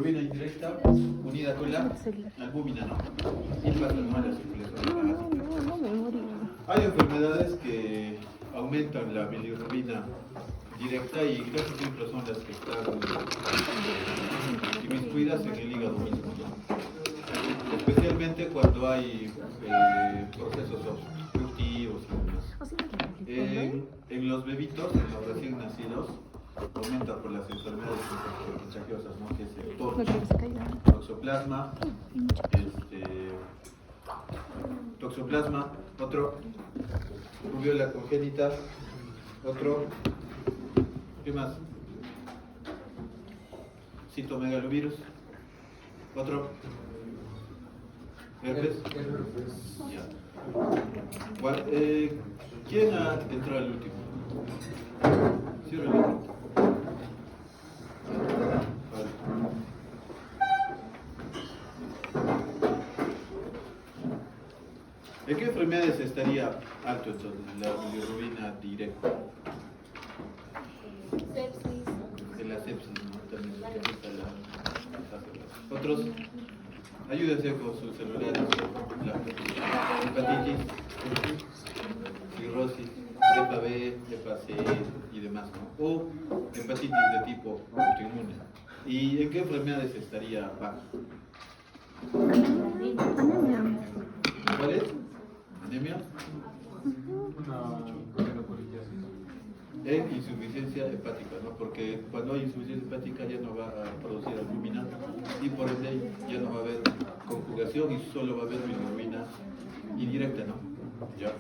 bilirrubina indirecta unida con la albúmina, ¿no? Y pasa no a la circulación. No me morí. Hay enfermedades que aumentan la bilirrubina directa y casi siempre son las que están inmiscuidas en el hígado mismo, ¿no? Especialmente cuando hay procesos obstructivos y demás. En los bebitos, en los recién nacidos, aumenta por las enfermedades contagiosas, ¿no? Que es el toxoplasma, toxoplasma, otro, rubiola congénita, otro, ¿qué más? Citomegalovirus, otro, herpes. Ya. ¿Quién ha entrado al último? Cierra el último. Vale. ¿En qué enfermedades estaría alto entonces la bilirrubina directa? Sepsis. En la sepsis, ¿no? También se afecta la. Otros, ayúdense con sus celulares. La hepatitis, cirrosis, hepa B, hepa C y demás, ¿no? O hepatitis de tipo autoinmune. ¿Y en qué enfermedades estaría bajo? Anemia. ¿Cuál es? ¿Anemia? En insuficiencia hepática, ¿no? Porque cuando hay insuficiencia hepática ya no va a producir albúmina y por ende ya no va a haber conjugación y solo va a haber bilirrubina indirecta, ¿no? ¿Ya?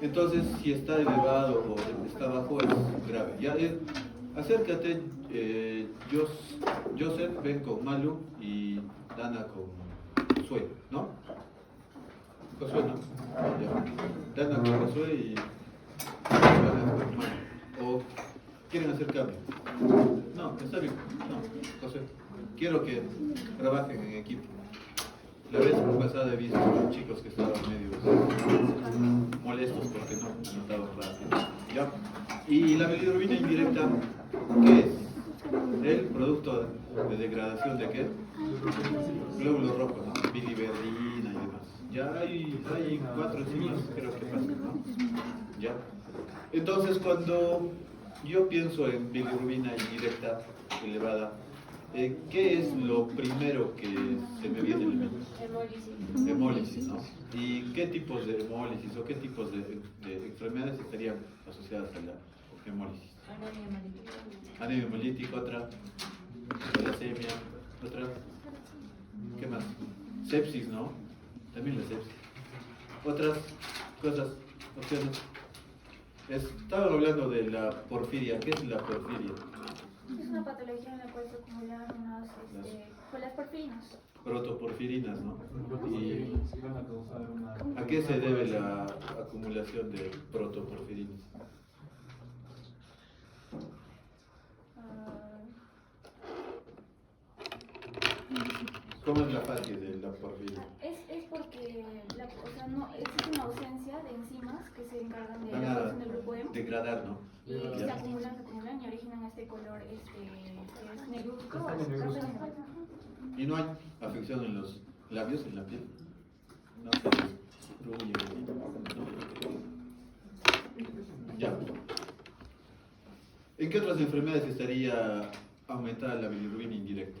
Entonces, si está elevado o está bajo es grave. Ya, acércate, Joseph, ven con Malu y Dana con Josué, ¿no? Josué, ¿no? Ya. Dana con Josué y Dana con Malu. ¿O quieren hacer cambio? No, está bien. No, José. Quiero que trabajen en equipo. La vez pasada he visto chicos que estaban medio molestos porque no anotaban rápido. ¿Ya? Y la bilirrubina indirecta, ¿qué es? El producto de degradación de qué? Glóbulos rojos, ¿no? Biliverdina y demás. Ya hay 4 enzimas, creo que pasan, ¿no? ¿Ya? Entonces, cuando yo pienso en bilirrubina indirecta elevada, ¿qué es lo primero que se me viene en la mente? Hemólisis. Hemólisis, ¿no? ¿Y qué tipos de hemólisis o qué tipos de enfermedades estarían asociadas a la hemólisis? Anemia hemolítica, otra, talasemia, otra, ¿qué más? Sepsis, ¿no? También la sepsis. Otras cosas, opciones. Estaba hablando de la porfiria. ¿Qué es la porfiria? Es una patología en la cual se acumulan unas las porfirinas. Protoporfirinas, ¿no? ¿Y a qué se debe la acumulación de protoporfirinas? ¿Cómo es la fase de la porfiria? Es porque no, existe una ausencia de enzimas que se encargan de la producción del grupo M. Degradar, ¿no? Y se acumulan y originan este color que es negruzco o café. ¿Y no hay afección en los labios, en la piel? No se destruye, ¿no? Ya. ¿En qué otras enfermedades estaría aumentada la bilirrubina indirecta?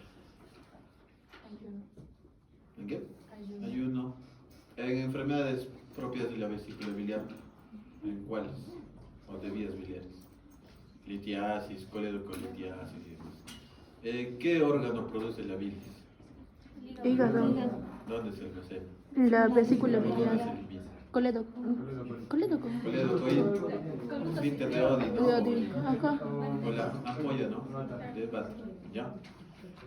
¿En qué? Ayuno. En enfermedades propias de la vesícula biliar. ¿En cuáles? O de vías biliares. Litiasis, coledocolitiasis y demás. ¿Qué órgano produce la bilis? Hígado. ¿Dónde se almacena? La vesícula ¿Cómo biliar. se elimina? Coledoco. Coledocoide. Esfínter de Oddi, ¿no? Ajá. O la ampolla, ¿no? De Batra, ¿ya?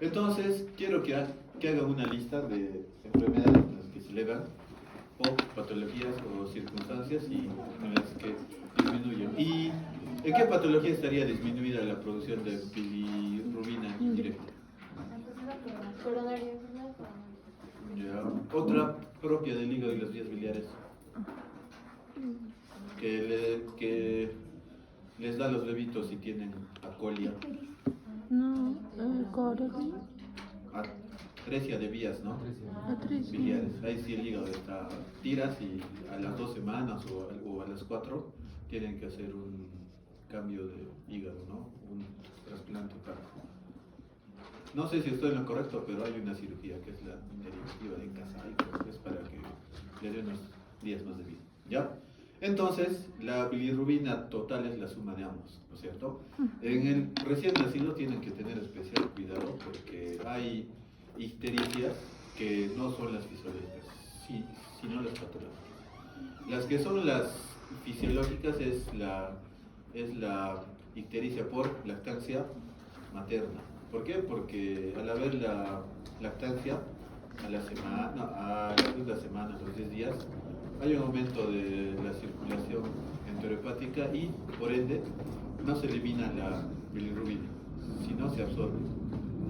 Entonces, quiero que hagan una lista de enfermedades en las que se elevan o patologías o circunstancias y en las que disminuyen. ¿Y en qué patología estaría disminuida la producción de bilirrubina indirecta? Coronaria. Ya. Otra propia del hígado y las vías biliares que les da a los bebitos si tienen acolia. No, corazón. atresia de vías, ¿no? Atresia. Biliares. Ahí sí el hígado está, tiras y a las 2 semanas o a las 4 tienen que hacer un cambio de hígado, ¿no? Un trasplante hepático. No sé si estoy en lo correcto, pero hay una cirugía que es la interventiva de Casal, que es para que le dé unos días más de vida, ¿ya? Entonces, la bilirrubina total es la suma de ambos, ¿no es cierto? En el recién nacido tienen que tener especial cuidado porque hay ictericias que no son las fisiológicas, sino las patológicas. Las que son las fisiológicas es la ictericia por lactancia materna. ¿Por qué? Porque al haber la lactancia a la segunda semana, a los 10 días, hay un aumento de la circulación enterohepática y, por ende, no se elimina la bilirrubina, sino se absorbe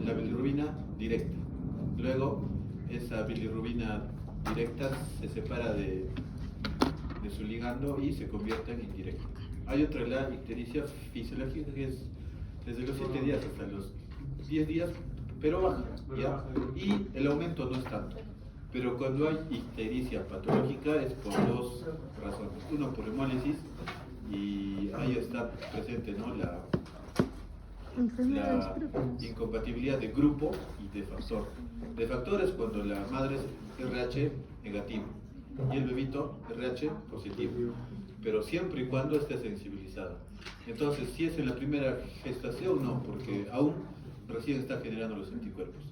la bilirrubina directa. Luego, esa bilirrubina directa se separa de su ligando y se convierte en indirecta. Hay otra, la ictericia fisiológica, que es desde los 7 días hasta los 10 días, pero baja, ¿ya? Y el aumento no es tanto. Pero cuando hay ictericia patológica es por dos razones. Uno, por hemólisis, y ahí está presente, ¿no? la incompatibilidad de grupo y de factor. De factor es cuando la madre es RH negativo y el bebito RH positivo, pero siempre y cuando esté sensibilizado. Entonces, si es en la primera gestación, no, porque aún recién está generando los anticuerpos.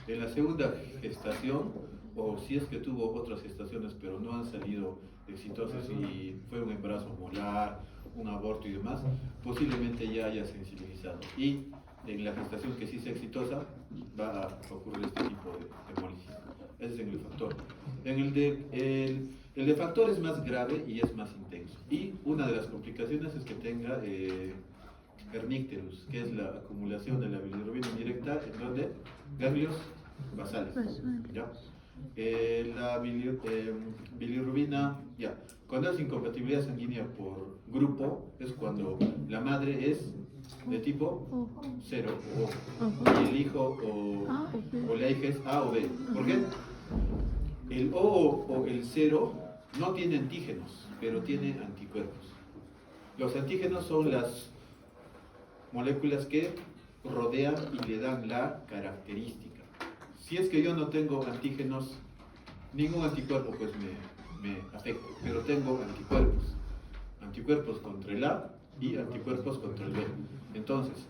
En la segunda gestación, o si es que tuvo otras gestaciones pero no han salido exitosas y fue un embarazo molar, un aborto y demás, posiblemente ya haya sensibilizado. Y en la gestación que sí sea exitosa, va a ocurrir este tipo de hemólisis. Ese es en el factor. En el de factor es más grave y es más intenso. Y una de las complicaciones es que tenga kernicterus, que es la acumulación de la bilirrubina indirecta en donde ganglios basales. ¿Ya? La bilirrubina, ya, cuando es incompatibilidad sanguínea por grupo, es cuando la madre es de tipo 0 o O, y el hijo o la hija es A o B. ¿Por qué? El O o el 0 no tiene antígenos, pero tiene anticuerpos. Los antígenos son las moléculas que rodean y le dan la característica. Si es que yo no tengo antígenos, ningún anticuerpo pues me afecta, pero tengo anticuerpos. Anticuerpos contra el A y anticuerpos contra el B. Entonces,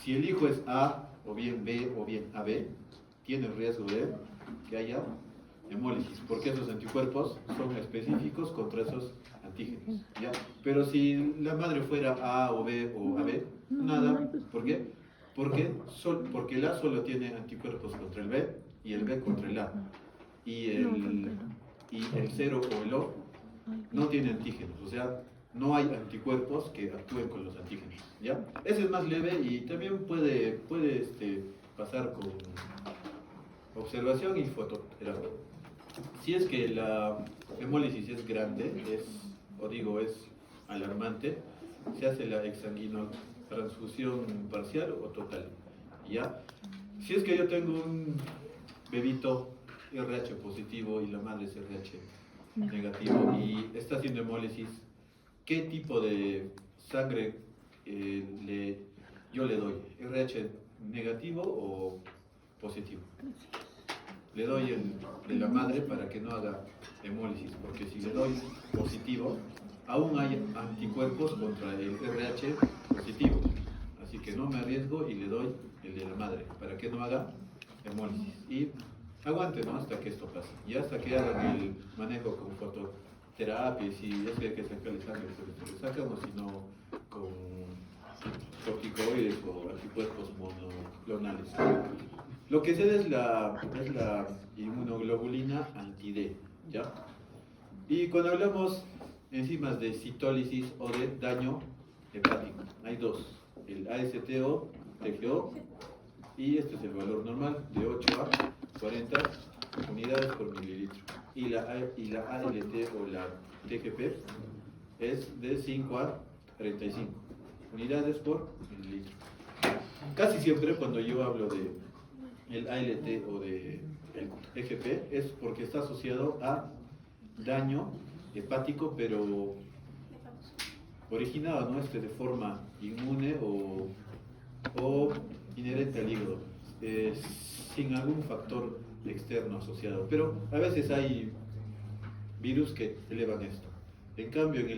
si el hijo es A, o bien B, o bien AB, tiene riesgo de que haya hemólisis, porque esos anticuerpos son específicos contra esos antígenos, ¿ya? Pero si la madre fuera A o B o AB, nada. ¿Por qué? Porque el A solo tiene anticuerpos contra el B y el B contra el A. Y el 0 o el O no tiene antígenos, o sea, no hay anticuerpos que actúen con los antígenos, ¿ya? Ese es más leve y también puede pasar con observación y fototerapia. Si es que la hemólisis es grande, es alarmante, se hace la exsanguinotransfusión parcial o total, ¿ya? Si es que yo tengo un bebito RH positivo y la madre es RH negativo y está haciendo hemólisis, ¿qué tipo de sangre yo le doy? ¿RH negativo o positivo? Le doy el de la madre para que no haga hemólisis, porque si le doy positivo, aún hay anticuerpos contra el RH positivo. Así que no me arriesgo y le doy el de la madre para que no haga hemólisis. Y aguante, ¿no? Hasta que esto pase. Y hasta que hagan el manejo con fototerapia, si es que hay que sacarle sangre, se le sacan, o si no, con corticoides o anticuerpos monoclonales. Lo que se da es la inmunoglobulina anti-D, ¿ya? Y cuando hablamos enzimas de citólisis o de daño hepático, hay dos, el ASTO, TGO, y este es el valor normal, de 8 a 40 unidades por mililitro. Y la ALT o la TGP es de 5 a 35 unidades por mililitro. Casi siempre cuando yo hablo de el ALT o de el FP es porque está asociado a daño hepático, pero originado, ¿no? De forma inmune o inherente al hígado, sin algún factor externo asociado. Pero a veces hay virus que elevan esto. En cambio, en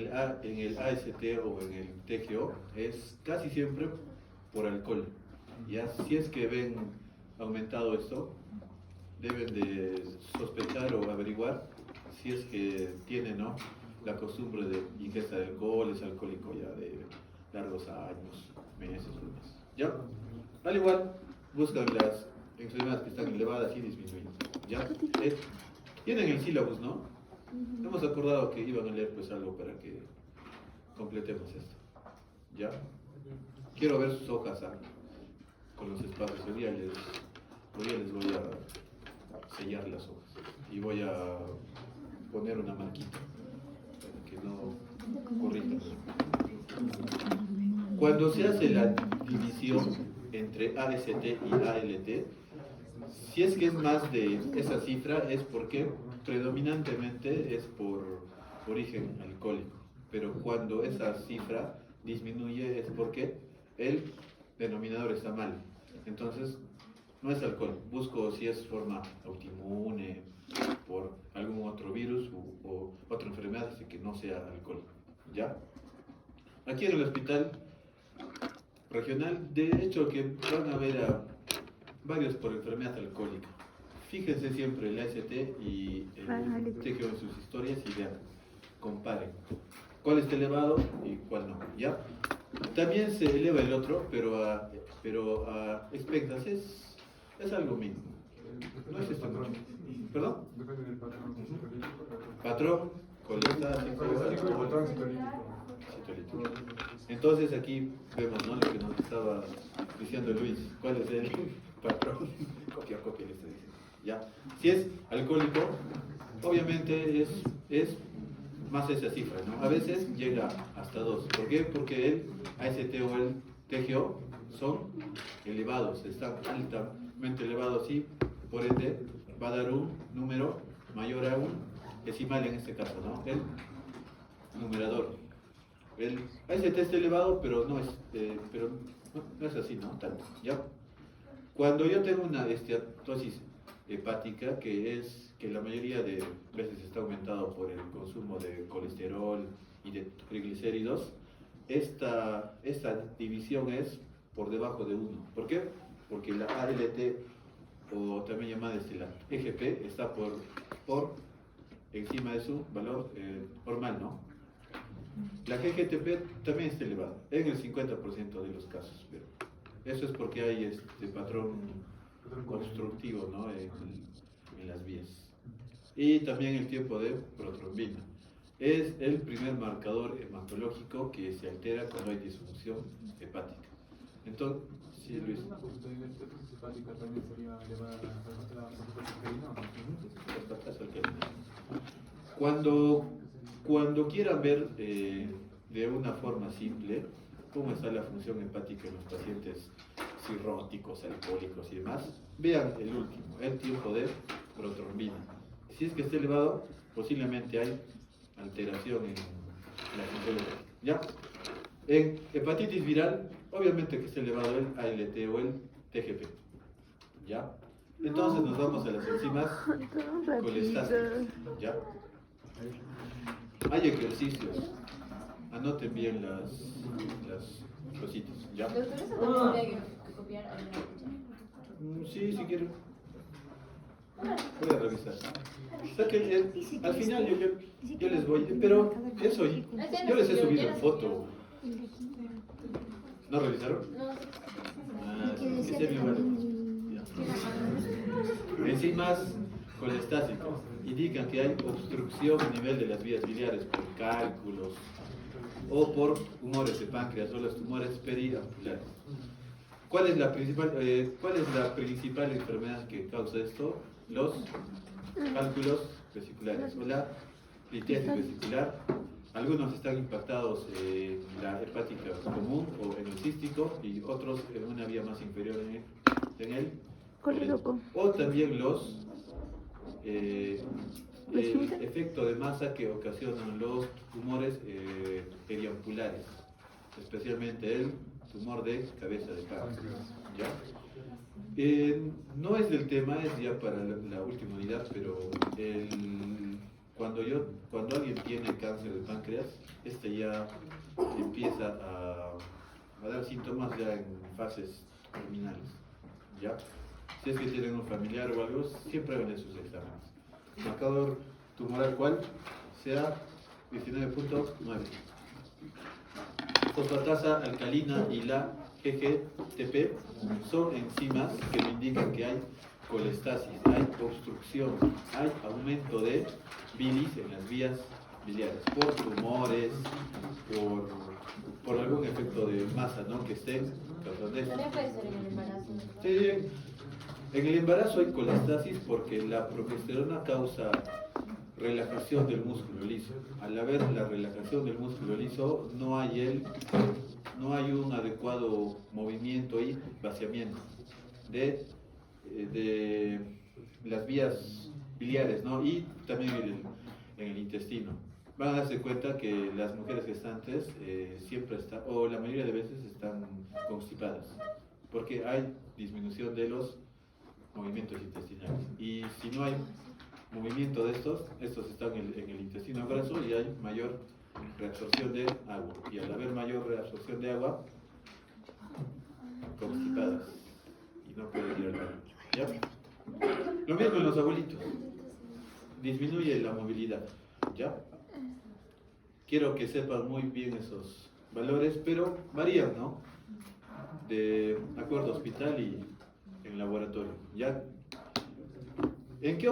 el AST o en el TGO es casi siempre por alcohol. Ya, si es que ven aumentado esto, deben de sospechar o averiguar si es que tienen, ¿no?, la costumbre de ingesta de alcohol, es alcohólico ya de largos años, meses, meses. ¿Ya? Al igual, buscan las enfermedades que están elevadas y disminuyen. ¿Ya? Tienen el sílabus, ¿no? Hemos acordado que iban a leer pues algo para que completemos esto. ¿Ya? Quiero ver sus hojas con los espacios. Hoy día les voy a sellar las hojas y voy a poner una marquita para que no corrijan. Cuando se hace la división entre AST y ALT, si es que es más de esa cifra, es porque predominantemente es por origen alcohólico. Pero cuando esa cifra disminuye es porque el denominador está mal. Entonces, no es alcohol. Busco si es forma autoinmune, por algún otro virus o otra enfermedad, así que no sea alcohol. ¿Ya? Aquí en el hospital regional, de hecho que van a ver a varios por enfermedad alcohólica. Fíjense siempre el AST y el TGO en sus historias y vean, comparen cuál está elevado y cuál no. ¿Ya? También se eleva el otro, pero a expensas es algo mínimo. No es esto mucho. ¿Perdón? Depende del patrón. Patrón, coletático, alcohol, citolítico. Entonces aquí vemos, ¿no?, lo que nos estaba diciendo Luis. ¿Cuál es el patrón? Copia, le estoy diciendo. ¿Ya? Si es alcohólico, obviamente es más esa cifra, ¿no? A veces llega hasta 2. ¿Por qué? Porque el AST o el TGO son elevados, están altamente elevados y por ende va a dar un número mayor a un decimal en este caso, ¿no? El numerador. El AST está elevado, pero no es así, ¿no? Tanto, ¿ya? Cuando yo tengo una esteatosis hepática, que la mayoría de veces está aumentado por el consumo de colesterol y de triglicéridos, esta división es por debajo de 1. ¿Por qué? Porque la ALT, o también llamada la EGP, está por encima de su valor normal, ¿no? La GGTP también está elevada, en el 50% de los casos, pero eso es porque hay este patrón obstructivo, ¿no?, en las vías. Y también el tiempo de protrombina. Es el primer marcador hematológico que se altera cuando hay disfunción hepática. Entonces, sí, Luis. Una consulta de esteatosis hepática también sería elevada la fosfatasa alcalina. Cuando quieran ver de una forma simple cómo está la función hepática en los pacientes cirróticos, alcohólicos y demás, vean el último, el tiempo de protrombina. Si es que está elevado, posiblemente hay alteración en la función hepática. ¿Ya? En hepatitis viral, obviamente que está elevado el ALT o el TGP. ¿Ya? Entonces nos vamos a las enzimas colestásicas. ¿Ya? Hay ejercicios. Anoten bien las cositas. ¿Ya? Doctor, ¿eso también habría que copiar alguna cosa? Sí, si quieren. Voy a revisar. O sea que al final yo les voy, pero eso yo les he subido en foto. ¿No revisaron? No. Ah, sí, está bien, vale. Ya. Enzimas colestásicas indican que hay obstrucción a nivel de las vías biliares por cálculos o por tumores de páncreas o los tumores periampulares. ¿Cuál es la principal enfermedad que causa esto? Los cálculos vesiculares o la litiasis vesicular. Algunos están impactados en la hepática común o en el cístico y otros en una vía más inferior en el Coledoco. O también el ¿Esfínter? efecto de masa que ocasionan los tumores periampulares, especialmente el tumor de cabeza de páncreas. ¿Ya? No es del tema, es ya para la última unidad, pero cuando alguien tiene cáncer de páncreas, este ya empieza a dar síntomas ya en fases terminales. ¿Ya? Si es que tienen un familiar o algo, siempre hagan sus exámenes. Marcador tumoral cual sea 19.9. Fosfatasa alcalina y la GGTP son enzimas que me indican que hay colestasis, hay obstrucción, hay aumento de bilis en las vías biliares por tumores, por algún efecto de masa, ¿no? Que estén causando esto. También puede ser en el embarazo. Sí, en el embarazo hay colestasis porque la progesterona causa relajación del músculo liso. Al haber la relajación del músculo liso, no hay un adecuado movimiento y vaciamiento de las vías biliares, ¿no? Y también en el intestino. Van a darse cuenta que las mujeres gestantes siempre están, o la mayoría de veces están constipadas, porque hay disminución de los movimientos intestinales. Y si no hay movimiento de estos están en el intestino graso y hay mayor reabsorción de agua. Y al haber mayor reabsorción de agua, constipadas y no pueden ir al baño. ¿Ya? Lo mismo en los abuelitos. Disminuye la movilidad. ¿Ya? Quiero que sepan muy bien esos valores, pero varían, ¿no? De acuerdo a hospital y en laboratorio. ¿Ya? ¿En qué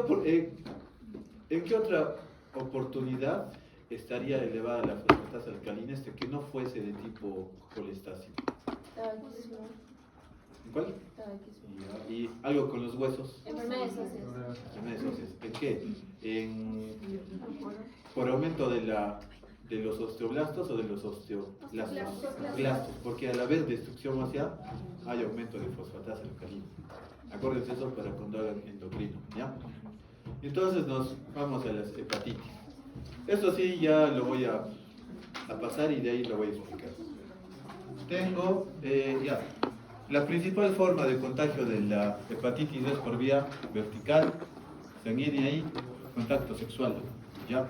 otra oportunidad estaría elevada la fosfatasa alcalina que no fuese de tipo colestásico? Tabaquismo. ¿En cuál? Tabaquismo. Y algo con los huesos. Enfermedades óseas. Enfermedades óseas. ¿En qué? Por aumento de los osteoblastos o de los osteoblastos, porque al haber destrucción ósea hay aumento de fosfatasa alcalina. Acuérdense eso para cuando hagan endocrino, ¿ya? Entonces nos vamos a las hepatitis. Esto sí ya lo voy a pasar y de ahí lo voy a explicar. Tengo, ya, la principal forma de contagio de la hepatitis es por vía vertical, sanguínea y contacto sexual, ¿ya?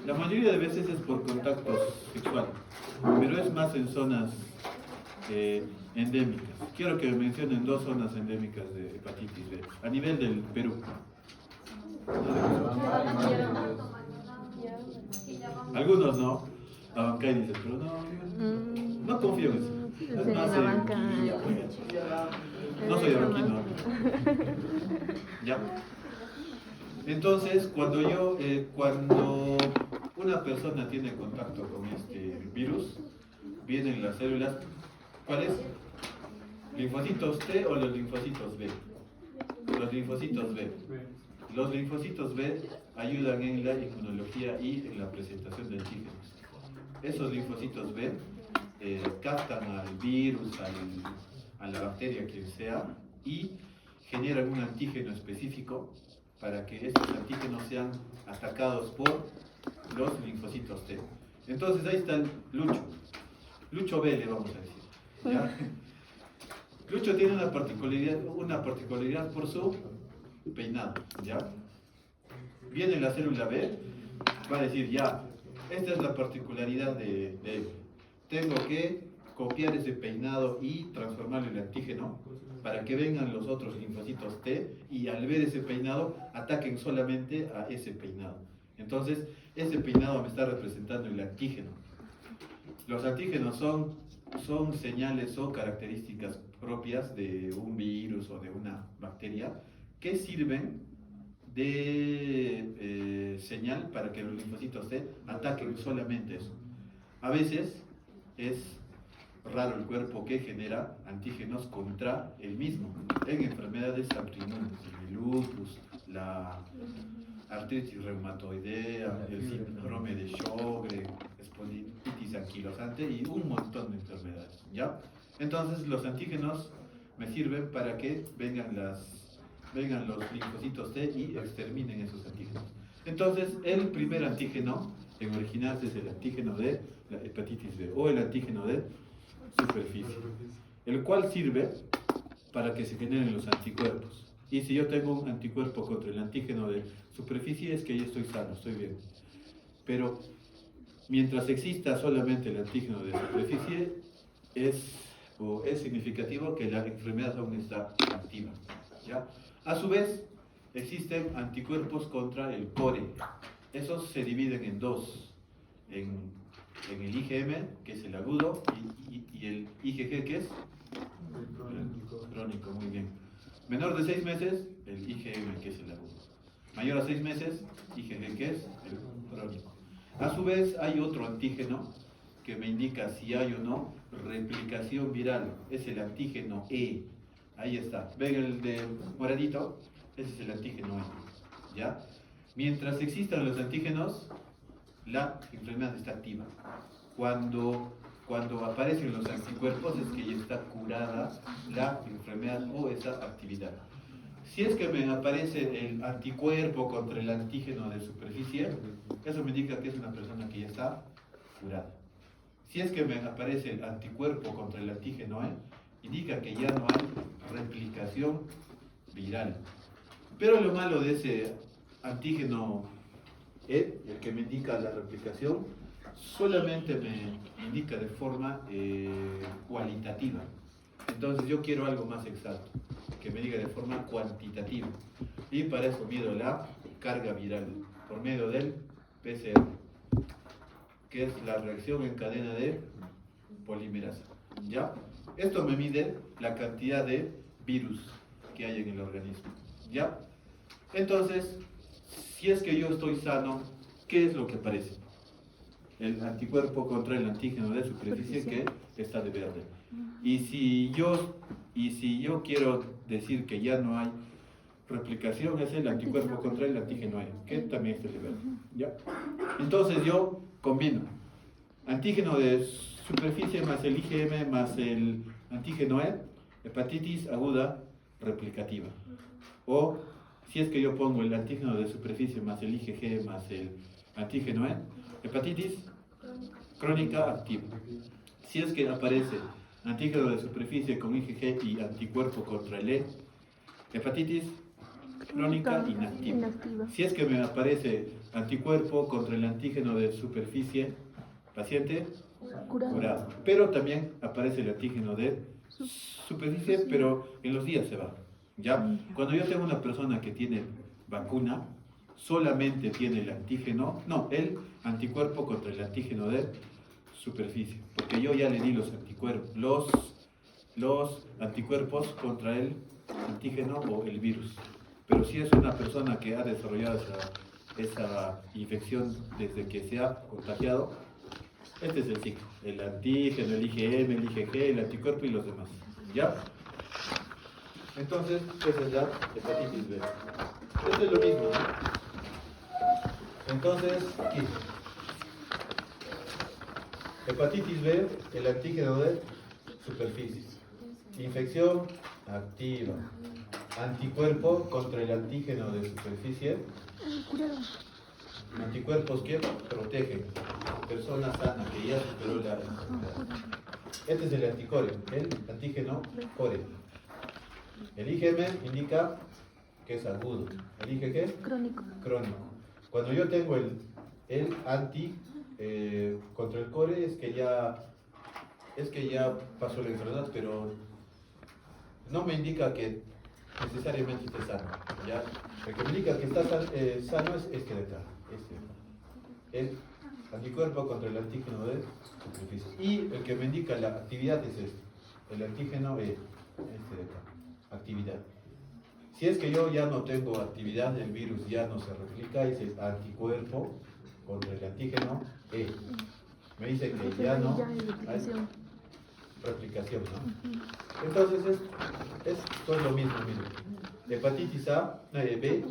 La mayoría de veces es por contacto sexual, pero es más en zonas endémicas. Quiero que me mencionen 2 zonas endémicas de hepatitis B a nivel del Perú. Algunos no. Abancay dice, pero no confío en eso. Es más en Quilla, por ejemplo. No soy abanquino. ¿Ya? Entonces, cuando una persona tiene contacto con este virus, vienen las células, ¿cuáles? ¿Linfocitos T o los linfocitos B? Los linfocitos B. Los linfocitos B ayudan en la inmunología y en la presentación de antígenos. Esos linfocitos B captan al virus, a la bacteria, quien sea, y generan un antígeno específico para que estos antígenos sean atacados por los linfocitos T. Entonces ahí está el Lucho B, le vamos a decir, ¿ya? Lucho tiene una particularidad por su peinado, ¿ya? Viene la célula B, va a decir, ya, esta es la particularidad de él. Tengo que copiar ese peinado y transformarlo en antígeno para que vengan los otros linfocitos T y al ver ese peinado ataquen solamente a ese peinado. Entonces, ese peinado me está representando el antígeno. Los antígenos son señales o características propias de un virus o de una bacteria que sirven de señal para que los linfocitos T ataquen solamente eso. A veces es raro el cuerpo que genera antígenos contra el mismo en enfermedades autoinmunes, el lupus, la artritis reumatoidea, el síndrome de Sjögren, espondilitis anquilosante y un montón de enfermedades, ¿ya? Entonces los antígenos me sirven para que vengan los linfocitos T y exterminen esos antígenos. Entonces el primer antígeno en originarse es el antígeno de la hepatitis B o el antígeno de superficie, el cual sirve para que se generen los anticuerpos. Y si yo tengo un anticuerpo contra el antígeno de superficie, es que ya estoy sano, estoy bien. Pero mientras exista solamente el antígeno de superficie, es significativo que la enfermedad aún está activa, ¿ya? A su vez, existen anticuerpos contra el core. Esos se dividen en dos, en el IgM, que es el agudo, y el IgG, que es crónico, muy bien. Menor de 6 meses, el IgM, que es el agudo. Mayor a 6 meses, IgG, que es el crónico. A su vez, hay otro antígeno que me indica si hay o no replicación viral. Es el antígeno E. Ahí está. ¿Ven el de moradito? Ese es el antígeno E. ¿Ya? Mientras existan los antígenos, la enfermedad está activa. Cuando aparecen los anticuerpos es que ya está curada la enfermedad o esa actividad. Si es que me aparece el anticuerpo contra el antígeno de superficie, eso me indica que es una persona que ya está curada. Si es que me aparece el anticuerpo contra el antígeno E, indica que ya no hay replicación viral. Pero lo malo de ese antígeno E, el que me indica la replicación, solamente me indica de forma cualitativa. Entonces yo quiero algo más exacto, que me diga de forma cuantitativa. Y para eso mido la carga viral por medio del PCR, que es la reacción en cadena de polimerasa. ¿Ya? Esto me mide la cantidad de virus que hay en el organismo. ¿Ya? Entonces, si es que yo estoy sano, ¿qué es lo que aparece? El anticuerpo contra el antígeno de superficie, que está de verde. Y si yo quiero decir que ya no hay replicación, es el anticuerpo contra el antígeno E, que también está de verde. ¿Ya? Entonces yo combino antígeno de superficie más el IgM más el antígeno E, hepatitis aguda replicativa. O si es que yo pongo el antígeno de superficie más el IgG más el antígeno E, hepatitis crónica activa. Si es que aparece antígeno de superficie con IgG y anticuerpo contra el E, hepatitis crónica inactiva. Si es que me aparece anticuerpo contra el antígeno de superficie, paciente curado. Pero también aparece el antígeno de superficie, pero en los días se va. ¿Ya? Cuando yo tengo una persona que tiene vacuna, solamente tiene el antígeno, no, el anticuerpo contra el antígeno de superficie, porque yo ya le di los anticuerpos, los anticuerpos contra el antígeno o el virus. Pero si es una persona que ha desarrollado esa infección desde que se ha contagiado, este es el ciclo: el antígeno, el IgM, el IgG, el anticuerpo y los demás. ¿Ya? Entonces, esa es la hepatitis B. Esto es lo mismo, ¿no? Entonces, aquí. Hepatitis B, el antígeno de superficie. Infección activa. Anticuerpo contra el antígeno de superficie. Anticuerpos que protegen. Persona sana que ya superó la enfermedad. Este es el anticore, el antígeno core. El IgM indica que es agudo. El IgG Crónico. crónico. Cuando yo tengo el anti contra el core es que ya pasó la enfermedad, pero no me indica que necesariamente esté sano. ¿Ya? El que me indica que está sano es este de acá. El anticuerpo contra el antígeno de superficie. Y el que me indica la actividad es este. El antígeno E, este de acá. Actividad. Si es que yo ya no tengo actividad, el virus ya no se replica, es el anticuerpo contra el antígeno E. Me dice que ya no hay replicación, ¿no? Entonces esto es lo mismo, miren. Hepatitis B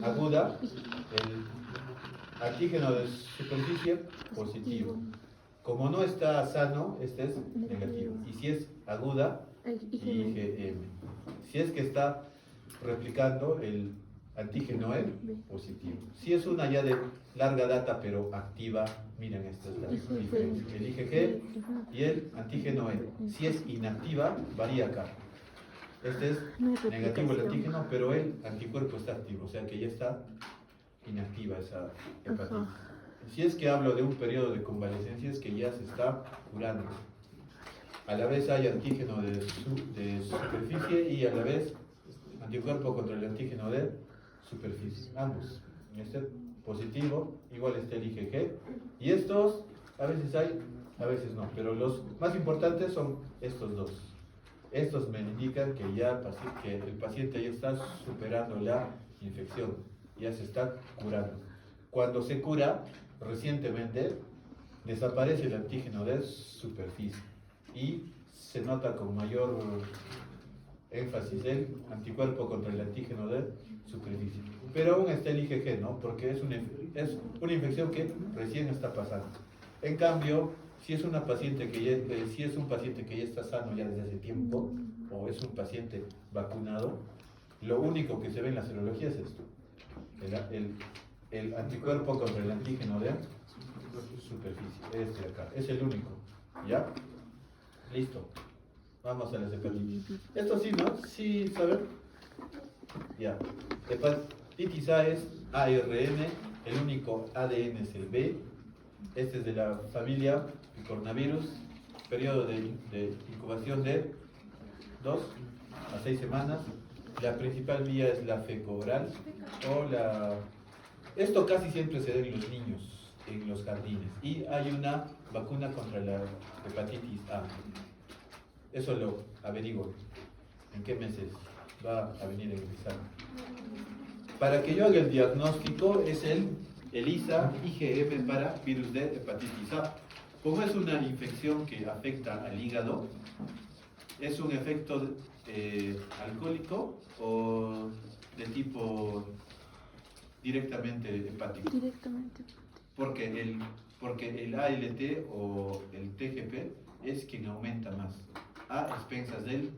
aguda, el antígeno de superficie positivo. Como no está sano, este es negativo. Y si es aguda, El IgM. IgM. Si es que está replicando el antígeno E, positivo. Si es una ya de larga data pero activa, miren, esta es la diferencia. El IgG y el antígeno E. Si es inactiva, varía acá. Este es No hay negativo el replicación. antígeno, pero el anticuerpo está activo, o sea que ya está inactiva esa hepatitis. Ajá. Si es que hablo de un periodo de convalecencia, es que ya se está curando. A la vez hay antígeno de superficie y a la vez anticuerpo contra el antígeno de superficie. Ambos. Este positivo, igual está el IgG. Y estos, a veces hay, a veces no. Pero los más importantes son estos dos. Estos me indican que ya que el paciente ya está superando la infección. Ya se está curando. Cuando se cura, recientemente, desaparece el antígeno de superficie y se nota con mayor énfasis el anticuerpo contra el antígeno de superficie. Pero aún está el IgG, ¿no? Porque es una infección que recién está pasando. En cambio, si es una paciente que si es un paciente que ya está sano ya desde hace tiempo, o es un paciente vacunado, lo único que se ve en la serología es esto. El anticuerpo contra el antígeno de superficie, este de acá, es el único, ¿ya? Listo, vamos a las hepatitis. Esto sí, ¿no? Sí, ¿saben? Ya, hepatitis A es ARN, el único ADN es el B, este es de la familia coronavirus, periodo de incubación de 2 a 6 semanas, la principal vía es la feco-oral o la... Esto casi siempre se da en los niños, en los jardines. Y hay una vacuna contra la hepatitis A. Eso lo averiguo. ¿En qué meses va a venir el examen? Para que yo haga el diagnóstico es el ELISA IgM para virus de hepatitis A. Como es una infección que afecta al hígado, ¿es un efecto alcohólico o de tipo directamente hepático? Directamente. Porque el ALT o el TGP es quien aumenta más a expensas del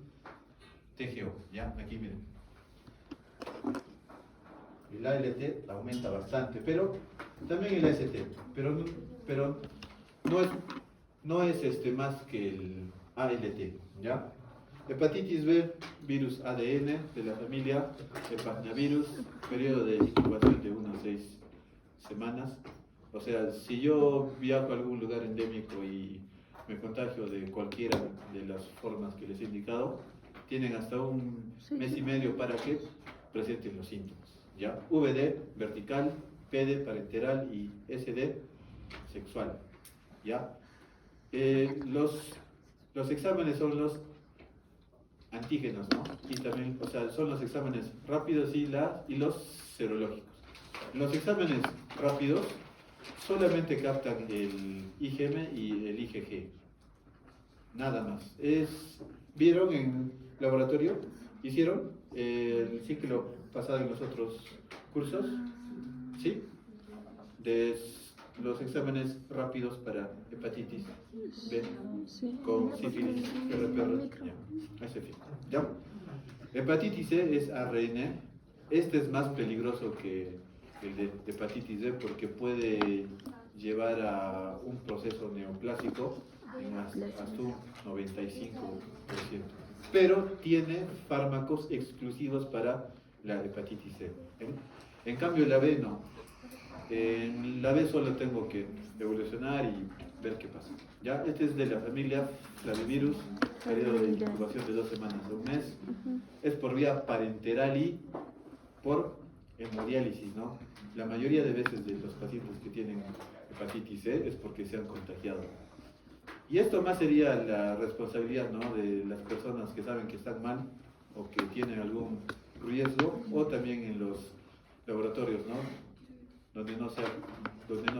TGO. ¿Ya? Aquí miren. El ALT aumenta bastante, pero también el AST, pero no es más que el ALT, ¿ya? Hepatitis B, virus ADN de la familia hepatnavirus, periodo de incubación de 1 a 6 semanas. O sea, si yo viajo a algún lugar endémico y me contagio de cualquiera de las formas que les he indicado, tienen hasta un mes y medio para que presenten los síntomas. ¿Ya? VD vertical, PD parenteral y SD sexual. ¿Ya? Los exámenes son los antígenos, ¿no? Y también, o sea, son los exámenes rápidos y los serológicos. Los exámenes rápidos solamente captan el IgM y el IgG. Nada más. ¿Vieron en laboratorio? ¿Hicieron el ciclo pasado en los otros cursos? ¿Sí? De los exámenes rápidos para hepatitis B Sí. con sífilis, RPR. Ya, ese fin. ¿Ya? Hepatitis C es ARN. Este es más peligroso que el de hepatitis D porque puede llevar a un proceso neoplásico en hasta un 95%. Pero tiene fármacos exclusivos para la hepatitis C. En cambio la B no. En la B solo tengo que evolucionar y ver qué pasa. ¿Ya? Este es de la familia Flavivirus, periodo de incubación de 2 semanas a un mes. Es por vía parenteral y por hemodiálisis, ¿no? La mayoría de veces de los pacientes que tienen hepatitis C es porque se han contagiado. Y esto más sería la responsabilidad, ¿no?, de las personas que saben que están mal o que tienen algún riesgo, o también en los laboratorios, ¿no?, donde no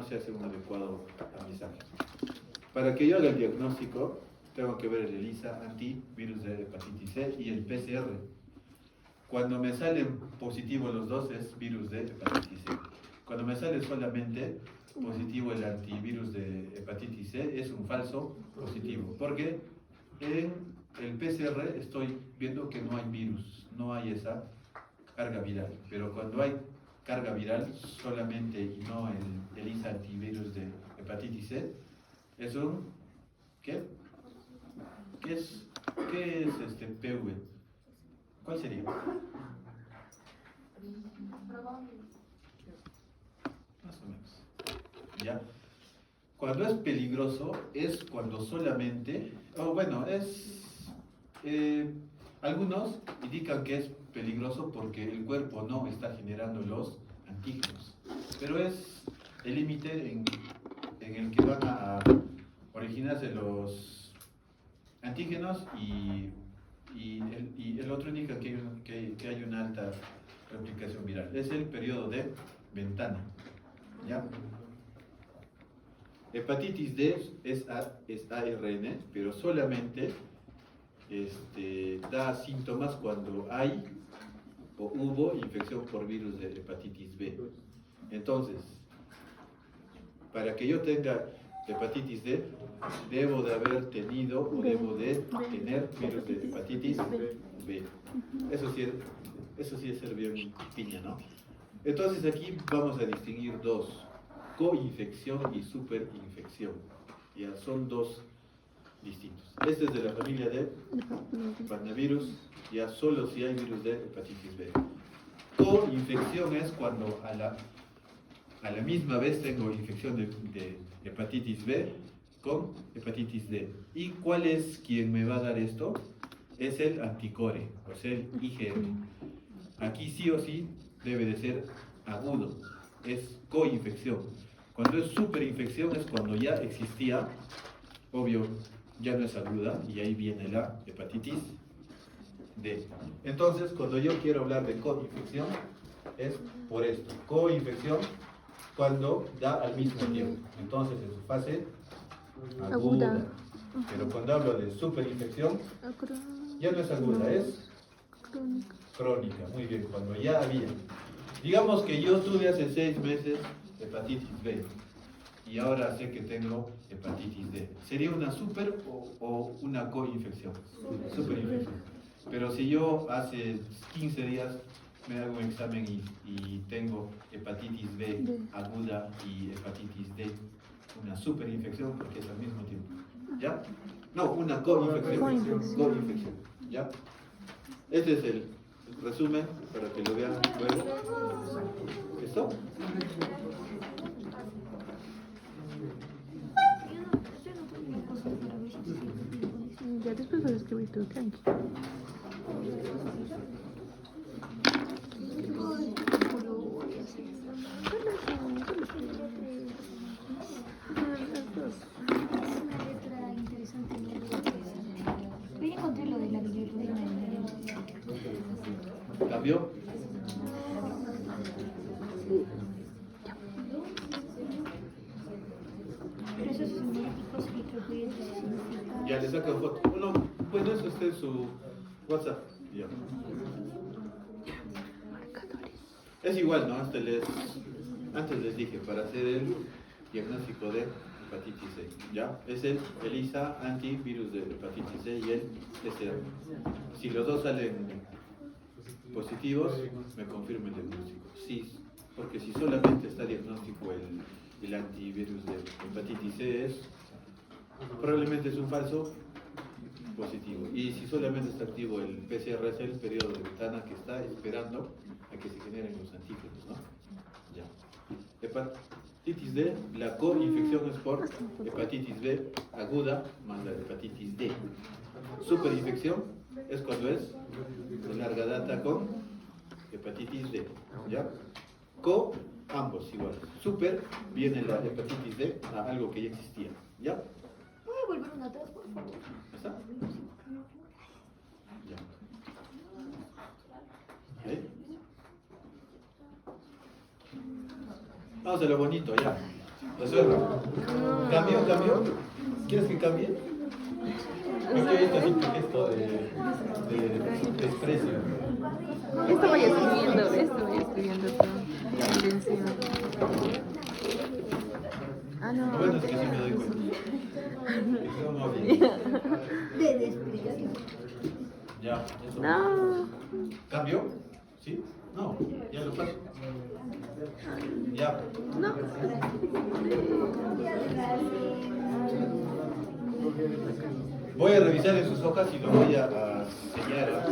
se hace un adecuado tamizaje. Para que yo haga el diagnóstico, tengo que ver el ELISA antivirus de hepatitis C y el PCR. Cuando me salen positivos los dos es virus de hepatitis C. Cuando me sale solamente positivo el antivirus de hepatitis C, es un falso positivo, porque en el PCR estoy viendo que no hay virus, no hay esa carga viral, pero cuando hay carga viral solamente y no el ELISA antivirus de hepatitis C, es un ¿qué? ¿Qué es PV? ¿Cuál sería? Más o menos. ¿Ya? Cuando es peligroso es cuando solamente, algunos indican que es peligroso porque el cuerpo no está generando los antígenos, pero es el límite en el que van a originarse los antígenos y el otro indica que hay una alta replicación viral. Es el periodo de ventana. ¿Ya? Hepatitis D es ARN, pero solamente da síntomas cuando hay o hubo infección por virus de hepatitis B. Entonces, para que yo tenga hepatitis D, debo de haber tenido o debo de tener virus de hepatitis B. Eso sí es ser bien piña, ¿no? Entonces aquí vamos a distinguir dos, coinfección y superinfección. Ya son dos distintos. Este es de la familia de parnavirus, ya solo si hay virus de hepatitis B. Coinfección es cuando a la misma vez tengo infección de hepatitis B con hepatitis D. ¿Y cuál es quien me va a dar esto? Es el anticore, o sea, el IgM. Aquí sí o sí debe de ser agudo, es coinfección. Cuando es superinfección es cuando ya existía, obvio, ya no es aguda y ahí viene la hepatitis D. Entonces, cuando yo quiero hablar de coinfección, es por esto. Coinfección cuando da al mismo tiempo. Entonces, en su fase aguda. Pero cuando hablo de superinfección, ya no es aguda, es crónica. Muy bien, cuando ya había. Digamos que yo tuve hace 6 meses hepatitis B y ahora sé que tengo hepatitis D. ¿Sería una super o una coinfección? Superinfección. Pero si yo hace 15 días me hago un examen y tengo hepatitis B aguda y hepatitis D, una superinfección porque es al mismo tiempo. ¿Ya? No, una coinfección. Coinfección. ¿Ya? Este es el resumen para que lo vean luego. ¿Esto? Ya después vas a escribir todo tranqui. Una letra interesante. Hoy encontré lo de la bilirrubina. ¿Cambió? Pero esos cinéticos microfluidos significa... Ya le sacan foto. Bueno, eso está en su WhatsApp. Ya. Es igual, ¿no? Antes les dije, para hacer el diagnóstico de hepatitis C, ¿ya? Es el ELISA antivirus de hepatitis C y el PCR. Si los dos salen positivos, me confirma el diagnóstico. Sí, porque si solamente está diagnóstico el antivirus de hepatitis C probablemente es un falso positivo. Y si solamente está activo el PCR es el periodo de ventana que está esperando a que se generen los antígenos, ¿no? Ya. Hepatitis D, la coinfección es por hepatitis B aguda más la hepatitis D. Superinfección es cuando es de larga data con hepatitis D, ¿ya? Ambos igual. Super viene la hepatitis D a algo que ya existía, ¿ya? ¿Puedo volver una atrás, por favor? ¿Está? Ya. ¿Eh? Vamos a lo bonito, ya. Resuelve. ¿Cambio? ¿Quieres que cambie? Es que esto es un gesto de desprecio. Esto voy escribiendo todo. Silencio. no. Lo bueno es que sí me doy cuenta. Eso no bien. De explicación. Ya, eso. No. ¿Cambio? ¿Sí? No, ya lo paso. Ya. No. Voy a revisar en sus hojas y lo voy a sellar.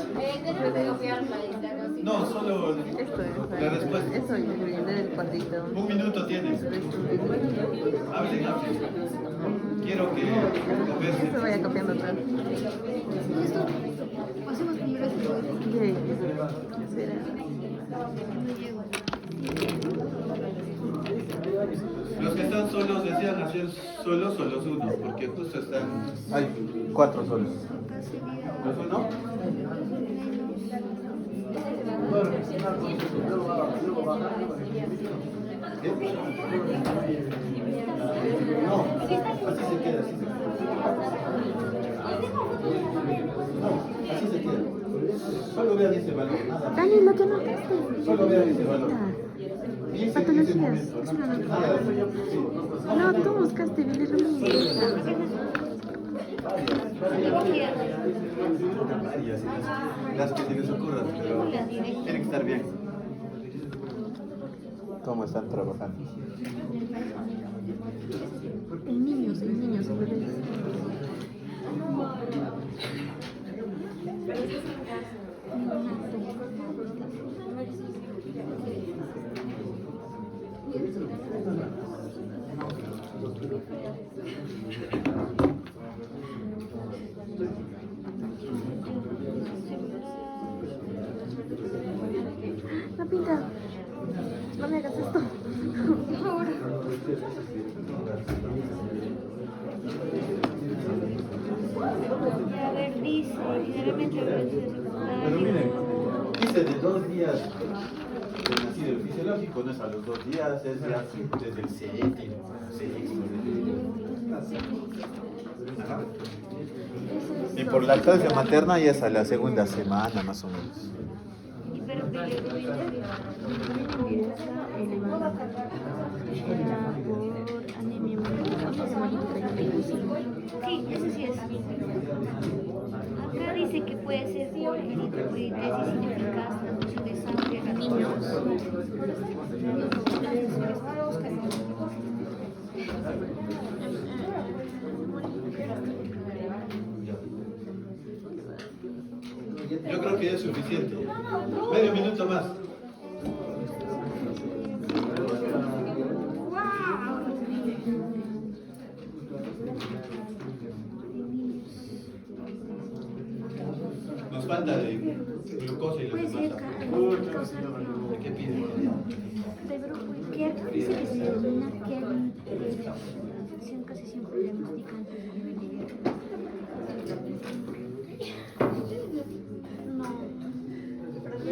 No, solo Esto es. la respuesta. Eso yo escribí del cuadrito. Un minuto tienes. Hablen, hablen. Quiero que Eso conversen. vaya copiando atrás. Esto, hacemos primero este poder. Yay. Espera. No llego. Los que están solos desean hacer solos o los unos, porque justo están. Hay 4 solos. Acá sería ¿Los uno? No, así se queda, así se queda. No, así se queda. Solo vean ese valor, nada más. Dani, lo que notaste. Solo vean ese valor. Y ese Patologías. momento, Eso no ¿no? lo Nada más. Sí. No, tú buscaste bien el Varias, las que se les ocurran, pero tienen que estar bien. ¿Cómo están trabajando? En niños, en bebés. La pinta. No me hagas esto. A ver, dice, generalmente Pero miren, dice de 2 días de nacido el fisiológico, no es a los 2 días, es ya desde el séptimo, sexto. Ajá. Y por lactancia materna ya es a la segunda semana más o menos. pero Elevada por anemia sí, eso sí es. Acá dice que puede ser por eritropoiesis ineficaz, transfusión de sangre, Yo creo que ya es suficiente. Medio minuto más. Nos falta de glucosa y los puede demás. ser ¿De qué piden? de grupo izquierdo, dice que se denomina que casi siempre diagnostican.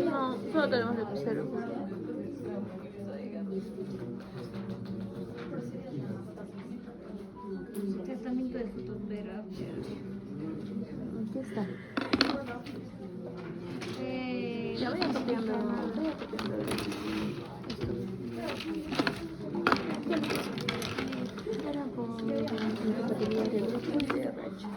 No, solo tenemos el cero. Tratamiento de fototerapia. Aquí está. Eh, Ya voy a copiando. Voy a copiando esto. Era por la batería de grupo y de racha.